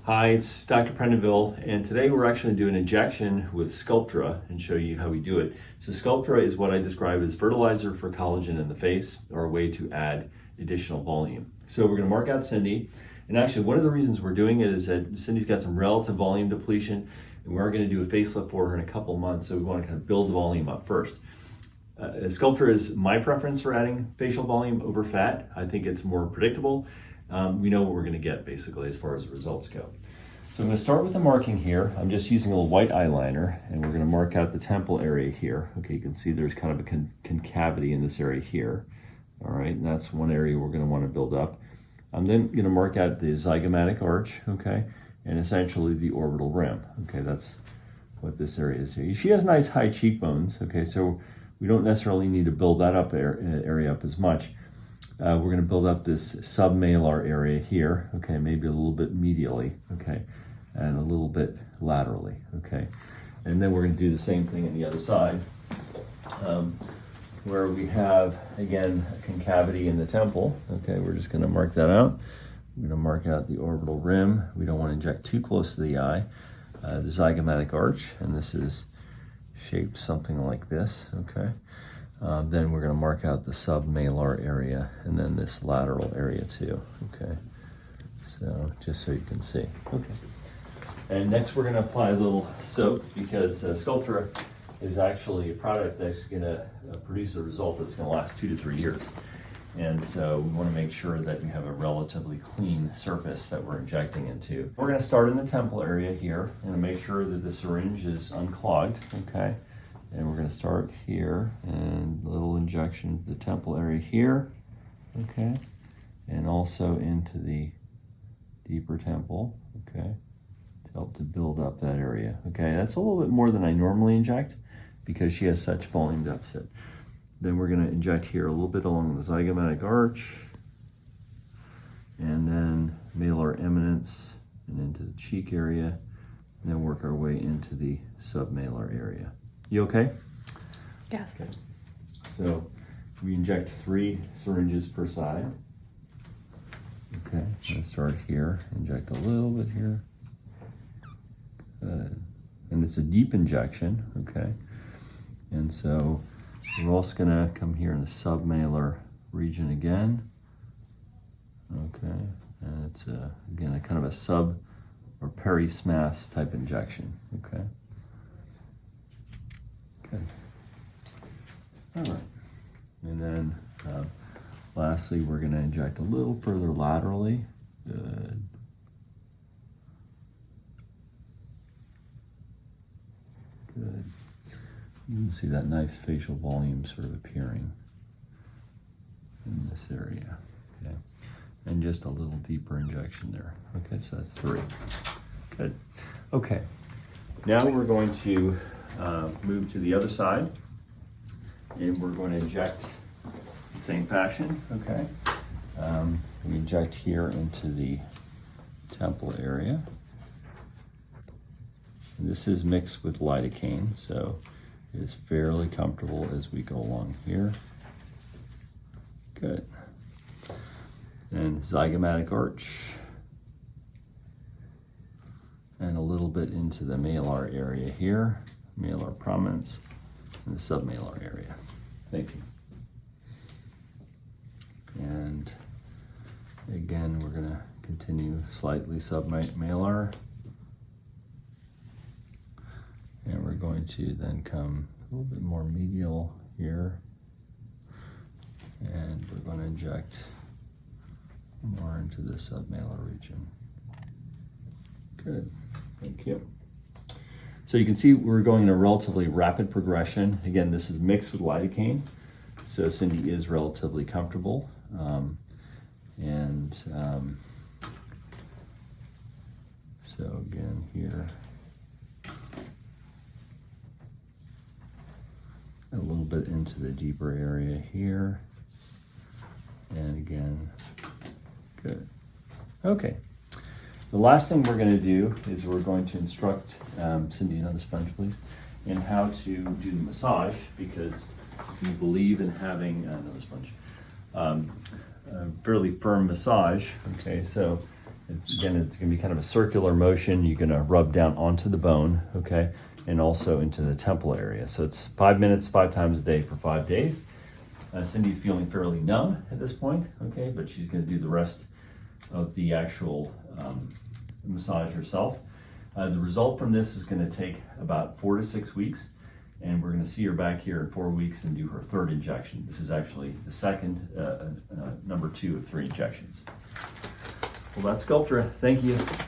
Hi, it's Dr. Prendeville, and today we're actually doing an injection with Sculptra and show you how we do it. So Sculptra is what I describe as fertilizer for collagen in the face, or a way to add additional volume. So we're going to mark out Cindy, and actually one of the reasons we're doing it is that Cindy's got some relative volume depletion, and we're going to do a facelift for her in a couple months, so we want to kind of build the volume up first. Sculptra is my preference for adding facial volume over fat. I think it's more predictable. We know what we're going to get basically as far as the results go. So I'm going to start with the marking here. I'm just using a little white eyeliner, and we're going to mark out the temple area here. Okay, you can see there's kind of a concavity in this area here. All right, and that's one area we're going to want to build up. I'm then going to mark out the zygomatic arch, okay, and essentially the orbital rim. Okay, that's what this area is here. She has nice high cheekbones, okay, so we don't necessarily need to build that up area up as much. We're going to build up this submalar area here, okay, maybe a little bit medially, okay, and a little bit laterally, okay. And then we're going to do the same thing on the other side, where we have, again, a concavity in the temple, okay. We're just going to mark that out. We're going to mark out the orbital rim. We don't want to inject too close to the eye. The zygomatic arch, and this is shaped something like this, okay. Then we're going to mark out the submalar area and then this lateral area too, okay? So just so you can see, okay. And next we're going to apply a little soap because Sculptra is actually a product that's going to produce a result that's going to last 2 to 3 years. And so we want to make sure that we have a relatively clean surface that we're injecting into. We're going to start in the temple area here and make sure that the syringe is unclogged, okay? And we're going to start here and a little injection to the temple area here, okay? And also into the deeper temple, okay? To help to build up that area, okay? That's a little bit more than I normally inject because she has such volume deficit. Then we're going to inject here a little bit along the zygomatic arch and then malar eminence and into the cheek area, and then work our way into the submalar area. You okay? Yes. Okay. So we inject 3 syringes per side. Okay, let's start here. Inject a little bit here. Good. And it's a deep injection, okay? And so we're also gonna come here in the submalar region again. Okay, and it's again a kind of a sub or perismas type injection, okay? Good. All right. And then lastly, we're going to inject a little further laterally. Good. Good. You can see that nice facial volume sort of appearing in this area. Okay. And just a little deeper injection there. Okay, so that's 3. Good. Okay. Now we're going to move to the other side, and we're going to inject the same fashion, okay? We inject here into the temple area. And this is mixed with lidocaine, so it is fairly comfortable as we go along here. Good. And zygomatic arch. And a little bit into the malar area here. Malar prominence and the submalar area. Thank you. And again, we're going to continue slightly submalar. And we're going to then come a little bit more medial here. And we're going to inject more into the submalar region. Good. Thank you. So you can see we're going in a relatively rapid progression. Again, this is mixed with lidocaine, so Cindy is relatively comfortable. So again here, a little bit into the deeper area here, and again, good. Okay. The last thing we're going to do is we're going to instruct Cindy, another sponge please, in how to do the massage, because we believe in having another sponge, a fairly firm massage. Okay, so It's going to be kind of a circular motion. You're going to rub down onto the bone, okay, and also into the temple area. So it's 5 minutes, 5 times a day for 5 days. Cindy's feeling fairly numb at this point, okay, but she's going to do the rest of the actual massage herself. The result from this is going to take about 4 to 6 weeks, and we're going to see her back here in 4 weeks and do her 3rd injection. This is actually the second, number 2 of 3 injections. Well, that's Sculptra. Thank you.